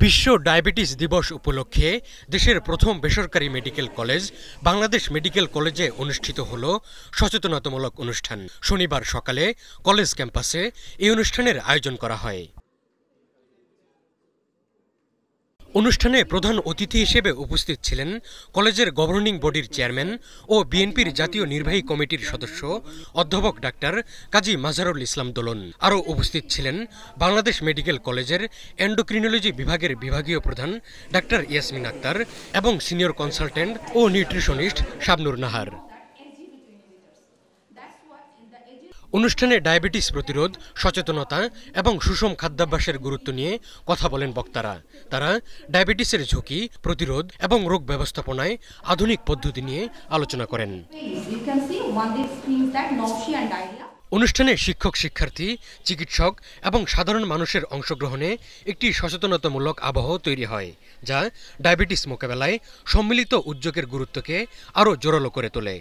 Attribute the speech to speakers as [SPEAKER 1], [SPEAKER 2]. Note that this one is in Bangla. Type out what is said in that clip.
[SPEAKER 1] বিশ্ব ডায়াবেটিস দিবস উপলক্ষে দেশের প্রথম বেসরকারি মেডিকেল কলেজ বাংলাদেশ মেডিকেল কলেজে অনুষ্ঠিত হল সচেতনতামূলক অনুষ্ঠান। শনিবার সকালে কলেজ ক্যাম্পাসে এই অনুষ্ঠানের আয়োজন করা হয়। অনুষ্ঠানে প্রধান অতিথি হিসেবে উপস্থিত ছিলেন কলেজের গভর্নিং বডির চেয়ারম্যান ও বিএনপির জাতীয় নির্বাহী কমিটির সদস্য অধ্যাপক ডাক্তার কাজী মাজহারুল ইসলাম দোলন। আরও উপস্থিত ছিলেন বাংলাদেশ মেডিকেল কলেজের এন্ডোক্রিনোলজি বিভাগের বিভাগীয় প্রধান ডাক্তার ইয়াসমিন আক্তার এবং সিনিয়র কনসালটেন্ট ও নিউট্রিশনিস্ট শাবনুর নাহার। অনুষ্ঠানে ডায়াবেটিস প্রতিরোধ, সচেতনতা এবং সুষম খাদ্যাভ্যাসের গুরুত্ব নিয়ে কথা বলেন বক্তারা। তারা ডায়াবেটিসের ঝুঁকি, প্রতিরোধ এবং রোগ ব্যবস্থাপনায় আধুনিক পদ্ধতি নিয়ে আলোচনা করেন। অনুষ্ঠানে শিক্ষক, শিক্ষার্থী, চিকিৎসক এবং সাধারণ মানুষের অংশগ্রহণে একটি সচেতনতামূলক আবহ তৈরি হয়, যা ডায়াবেটিস মোকাবেলায় সম্মিলিত উদ্যোগের গুরুত্বকে আরও জোরালো করে তোলে।